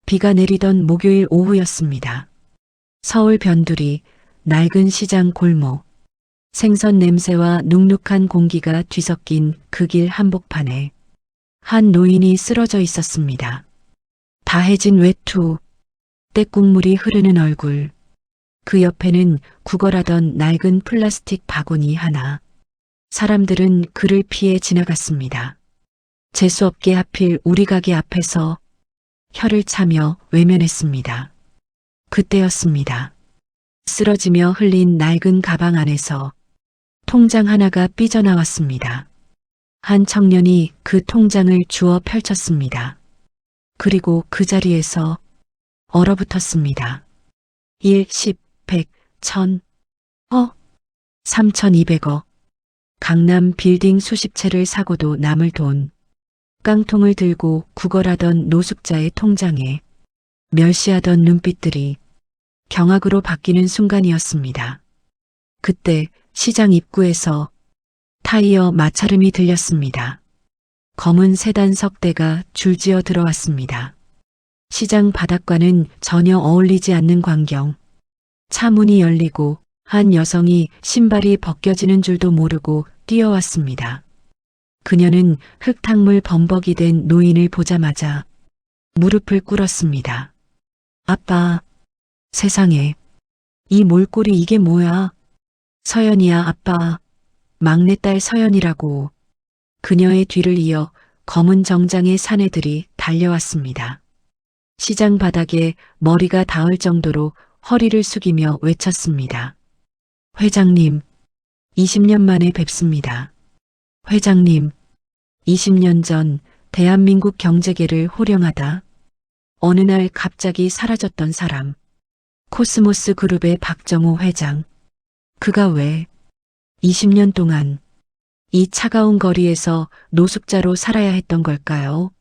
비가 내리던 목요일 오후였습니다. 서울 변두리, 낡은 시장 골목, 생선 냄새와 눅눅한 공기가 뒤섞인 그 길 한복판에 한 노인이 쓰러져 있었습니다. 다해진 외투, 때국물이 흐르는 얼굴, 그 옆에는 구걸하던 낡은 플라스틱 바구니 하나. 사람들은 그를 피해 지나갔습니다. 재수없게 하필 우리 가게 앞에서 혀를 차며 외면했습니다. 그때였습니다. 쓰러지며 흘린 낡은 가방 안에서 통장 하나가 삐져나왔습니다. 한 청년이 그 통장을 주워 펼쳤습니다. 그리고 그 자리에서 얼어붙었습니다. 1, 10, 100, 1000, 3200억. 강남 빌딩 수십 채를 사고도 남을 돈. 깡통을 들고 구걸하던 노숙자의 통장에 멸시하던 눈빛들이 경악으로 바뀌는 순간이었습니다. 그때 시장 입구에서 타이어 마찰음이 들렸습니다. 검은 세단 석대가 줄지어 들어왔습니다. 시장 바닥과는 전혀 어울리지 않는 광경. 차 문이 열리고 한 여성이 신발이 벗겨지는 줄도 모르고 뛰어왔습니다. 그녀는 흙탕물 범벅이 된 노인을 보자마자 무릎을 꿇었습니다. 아빠, 세상에, 이 몰골이 이게 뭐야? 서연이야, 아빠. 막내딸 서연이라고. 그녀의 뒤를 이어 검은 정장의 사내들이 달려왔습니다. 시장 바닥에 머리가 닿을 정도로 허리를 숙이며 외쳤습니다. 회장님, 20년 만에 뵙습니다. 회장님, 20년 전 대한민국 경제계를 호령하다 어느 날 갑자기 사라졌던 사람, 코스모스 그룹의 박정호 회장. 그가 왜 20년 동안 이 차가운 거리에서 노숙자로 살아야 했던 걸까요?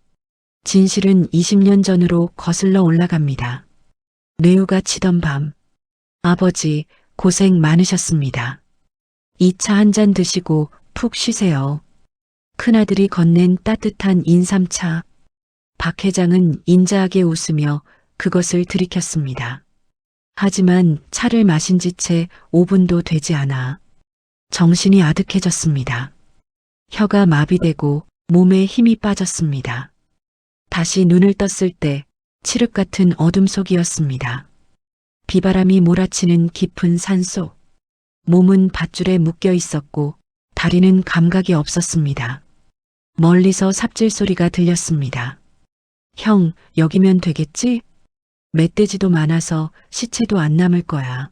진실은 20년 전으로 거슬러 올라갑니다. 뇌우가 치던 밤, 아버지 고생 많으셨습니다. 이 차 한 잔 드시고 푹 쉬세요. 큰아들이 건넨 따뜻한 인삼차. 박 회장은 인자하게 웃으며 그것을 들이켰습니다. 하지만 차를 마신 지 채 5분도 되지 않아 정신이 아득해졌습니다. 혀가 마비되고 몸에 힘이 빠졌습니다. 다시 눈을 떴을 때 칠흑 같은 어둠 속이었습니다. 비바람이 몰아치는 깊은 산속. 몸은 밧줄에 묶여 있었고 다리는 감각이 없었습니다. 멀리서 삽질 소리가 들렸습니다. 형, 여기면 되겠지? 멧돼지도 많아서 시체도 안 남을 거야.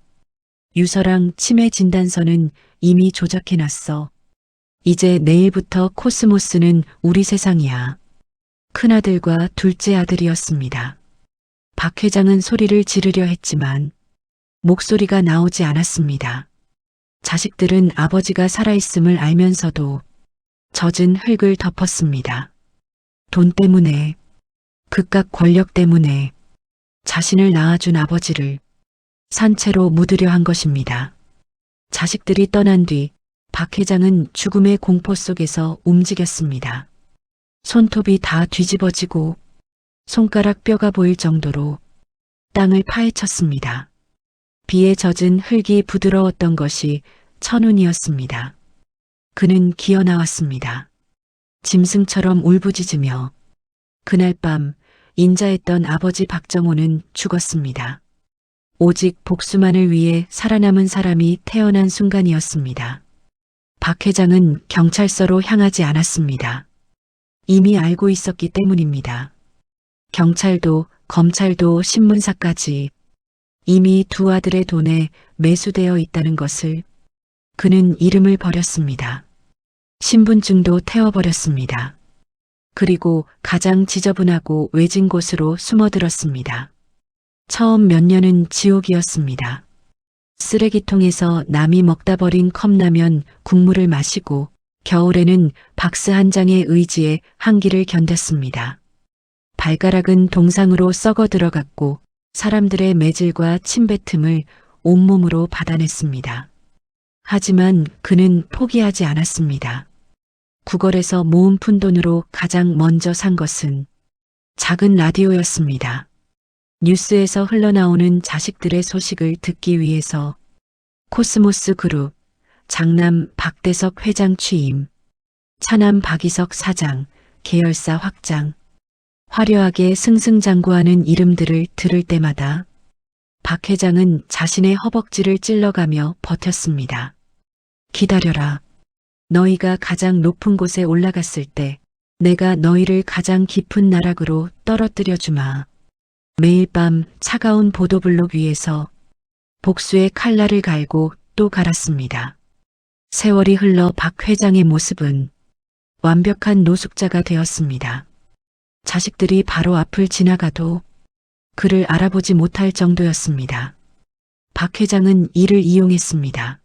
유서랑 치매 진단서는 이미 조작해놨어. 이제 내일부터 코스모스는 우리 세상이야. 큰아들과 둘째 아들이었습니다. 박 회장은 소리를 지르려 했지만 목소리가 나오지 않았습니다. 자식들은 아버지가 살아있음을 알면서도 젖은 흙을 덮었습니다. 돈 때문에, 극각 권력 때문에 자신을 낳아준 아버지를 산채로 묻으려 한 것입니다. 자식들이 떠난 뒤 박 회장은 죽음의 공포 속에서 움직였습니다. 손톱이 다 뒤집어지고 손가락 뼈가 보일 정도로 땅을 파헤쳤습니다. 비에 젖은 흙이 부드러웠던 것이 천운이었습니다. 그는 기어 나왔습니다. 짐승처럼 울부짖으며. 그날 밤 인자했던 아버지 박정호는 죽었습니다. 오직 복수만을 위해 살아남은 사람이 태어난 순간이었습니다. 박 회장은 경찰서로 향하지 않았습니다. 이미 알고 있었기 때문입니다. 경찰도 검찰도 신문사까지 이미 두 아들의 돈에 매수되어 있다는 것을. 그는 이름을 버렸습니다. 신분증도 태워버렸습니다. 그리고 가장 지저분하고 외진 곳으로 숨어들었습니다. 처음 몇 년은 지옥이었습니다. 쓰레기통에서 남이 먹다 버린 컵라면 국물을 마시고 겨울에는 박스 한 장의 의지에 한기를 견뎠습니다. 발가락은 동상으로 썩어 들어갔고 사람들의 매질과 침뱉음을 온몸으로 받아냈습니다. 하지만 그는 포기하지 않았습니다. 구걸에서 모은 푼돈으로 가장 먼저 산 것은 작은 라디오였습니다. 뉴스에서 흘러나오는 자식들의 소식을 듣기 위해서 코스모스 그룹, 장남 박대석 회장 취임, 차남 박이석 사장, 계열사 확장, 화려하게 승승장구하는 이름들을 들을 때마다 박 회장은 자신의 허벅지를 찔러가며 버텼습니다. 기다려라. 너희가 가장 높은 곳에 올라갔을 때 내가 너희를 가장 깊은 나락으로 떨어뜨려 주마. 매일 밤 차가운 보도블록 위에서 복수의 칼날을 갈고 또 갈았습니다. 세월이 흘러 박 회장의 모습은 완벽한 노숙자가 되었습니다. 자식들이 바로 앞을 지나가도 그를 알아보지 못할 정도였습니다. 박 회장은 이를 이용했습니다.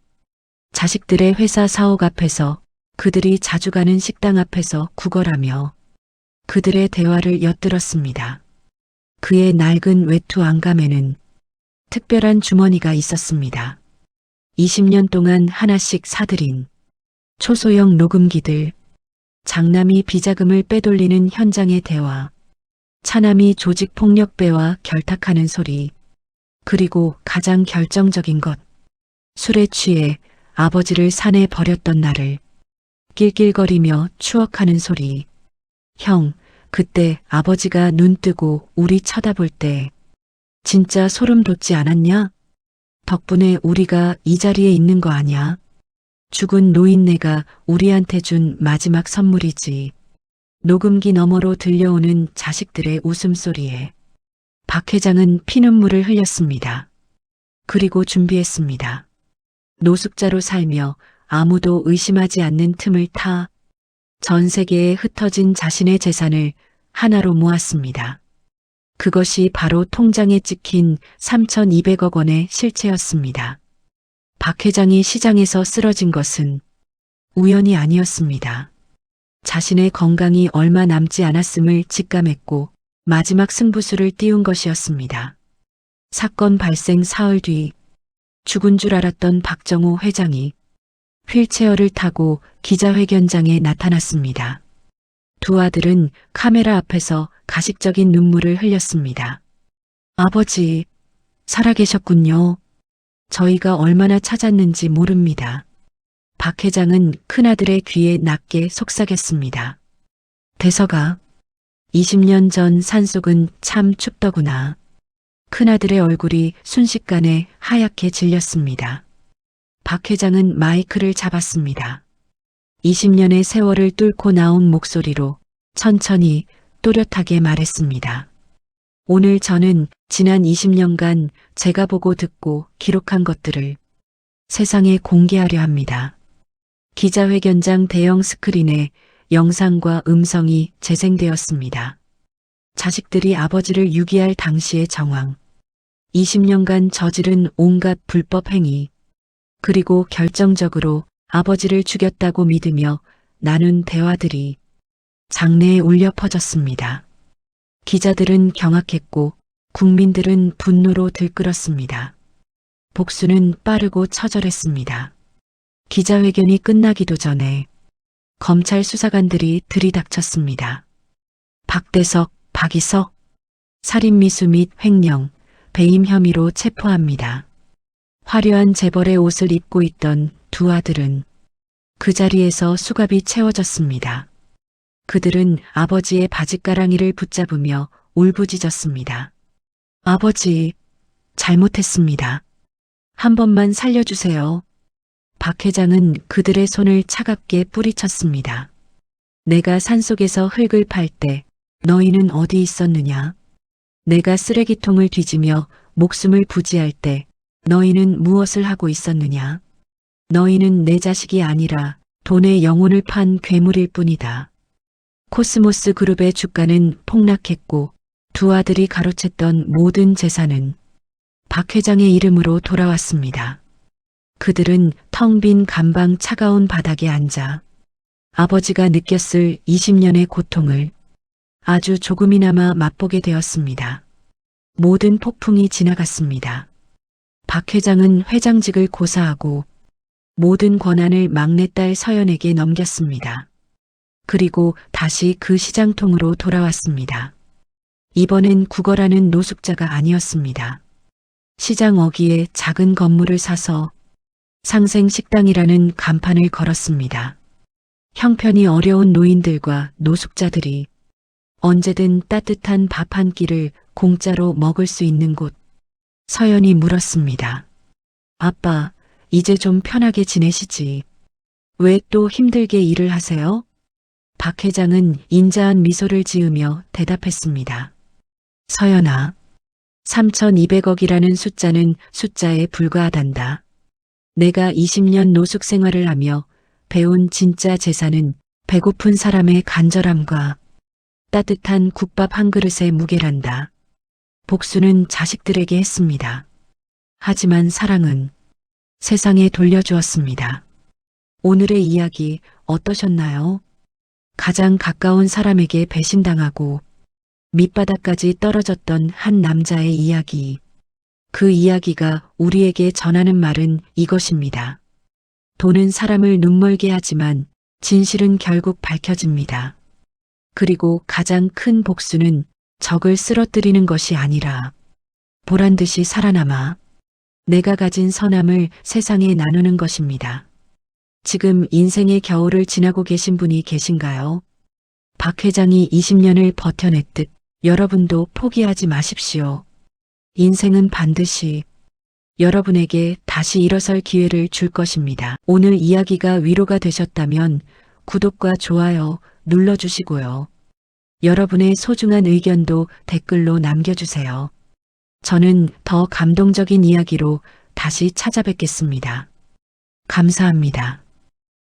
자식들의 회사 사옥 앞에서, 그들이 자주 가는 식당 앞에서 구걸하며 그들의 대화를 엿들었습니다. 그의 낡은 외투 안감에는 특별한 주머니가 있었습니다. 20년 동안 하나씩 사들인 초소형 녹음기들, 장남이 비자금을 빼돌리는 현장의 대화, 차남이 조직폭력배와 결탁하는 소리, 그리고 가장 결정적인 것, 술에 취해 아버지를 산에 버렸던 날을 낄낄거리며 추억하는 소리. 형, 그때 아버지가 눈 뜨고 우리 쳐다볼 때 진짜 소름 돋지 않았냐? 덕분에 우리가 이 자리에 있는 거 아냐? 죽은 노인네가 우리한테 준 마지막 선물이지. 녹음기 너머로 들려오는 자식들의 웃음소리에 박 회장은 피눈물을 흘렸습니다. 그리고 준비했습니다. 노숙자로 살며 아무도 의심하지 않는 틈을 타 전 세계에 흩어진 자신의 재산을 하나로 모았습니다. 그것이 바로 통장에 찍힌 3,200억 원의 실체였습니다. 박 회장이 시장에서 쓰러진 것은 우연이 아니었습니다. 자신의 건강이 얼마 남지 않았음을 직감했고 마지막 승부수를 띄운 것이었습니다. 사건 발생 사흘 뒤 죽은 줄 알았던 박정호 회장이 휠체어를 타고 기자회견장에 나타났습니다. 두 아들은 카메라 앞에서 가식적인 눈물을 흘렸습니다. 아버지, 살아계셨군요. 저희가 얼마나 찾았는지 모릅니다. 박 회장은 큰아들의 귀에 낮게 속삭였습니다. 대석아, 20년 전 산속은 참 춥더구나. 큰아들의 얼굴이 순식간에 하얗게 질렸습니다. 박 회장은 마이크를 잡았습니다. 20년의 세월을 뚫고 나온 목소리로 천천히 또렷하게 말했습니다. 오늘 저는 지난 20년간 제가 보고 듣고 기록한 것들을 세상에 공개하려 합니다. 기자회견장 대형 스크린에 영상과 음성이 재생되었습니다. 자식들이 아버지를 유기할 당시의 정황, 20년간 저지른 온갖 불법 행위, 그리고 결정적으로 아버지를 죽였다고 믿으며 나눈 대화들이 장내에 울려 퍼졌습니다. 기자들은 경악했고 국민들은 분노로 들끓었습니다. 복수는 빠르고 처절했습니다. 기자회견이 끝나기도 전에 검찰 수사관들이 들이닥쳤습니다. 박대석, 박이석, 살인미수 및 횡령, 배임 혐의로 체포합니다. 화려한 재벌의 옷을 입고 있던 두 아들은 그 자리에서 수갑이 채워졌습니다. 그들은 아버지의 바짓가랑이를 붙잡으며 울부짖었습니다. 아버지, 잘못했습니다. 한 번만 살려주세요. 박 회장은 그들의 손을 차갑게 뿌리쳤습니다. 내가 산속에서 흙을 팔 때 너희는 어디 있었느냐? 내가 쓰레기통을 뒤지며 목숨을 부지할 때 너희는 무엇을 하고 있었느냐? 너희는 내 자식이 아니라 돈의 영혼을 판 괴물일 뿐이다. 코스모스 그룹의 주가는 폭락했고 두 아들이 가로챘던 모든 재산은 박 회장의 이름으로 돌아왔습니다. 그들은 텅 빈 감방 차가운 바닥에 앉아 아버지가 느꼈을 20년의 고통을 아주 조금이나마 맛보게 되었습니다. 모든 폭풍이 지나갔습니다. 박 회장은 회장직을 고사하고 모든 권한을 막내딸 서연에게 넘겼습니다. 그리고 다시 그 시장통으로 돌아왔습니다. 이번엔 국어라는 노숙자가 아니었습니다. 시장 어귀에 작은 건물을 사서 상생식당이라는 간판을 걸었습니다. 형편이 어려운 노인들과 노숙자들이 언제든 따뜻한 밥 한 끼를 공짜로 먹을 수 있는 곳. 서연이 물었습니다. 아빠, 이제 좀 편하게 지내시지. 왜 또 힘들게 일을 하세요? 박 회장은 인자한 미소를 지으며 대답했습니다. 서연아, 3,200억이라는 숫자는 숫자에 불과하단다. 내가 20년 노숙 생활을 하며 배운 진짜 재산은 배고픈 사람의 간절함과 따뜻한 국밥 한 그릇의 무게란다. 복수는 자식들에게 했습니다. 하지만 사랑은 세상에 돌려주었습니다. 오늘의 이야기 어떠셨나요? 가장 가까운 사람에게 배신당하고 밑바닥까지 떨어졌던 한 남자의 이야기. 그 이야기가 우리에게 전하는 말은 이것입니다. 돈은 사람을 눈멀게 하지만 진실은 결국 밝혀집니다. 그리고 가장 큰 복수는 적을 쓰러뜨리는 것이 아니라 보란듯이 살아남아 내가 가진 선함을 세상에 나누는 것입니다. 지금 인생의 겨울을 지나고 계신 분이 계신가요? 박 회장이 20년을 버텨냈듯 여러분도 포기하지 마십시오. 인생은 반드시 여러분에게 다시 일어설 기회를 줄 것입니다. 오늘 이야기가 위로가 되셨다면 구독과 좋아요 눌러주시고요. 여러분의 소중한 의견도 댓글로 남겨주세요. 저는 더 감동적인 이야기로 다시 찾아뵙겠습니다. 감사합니다.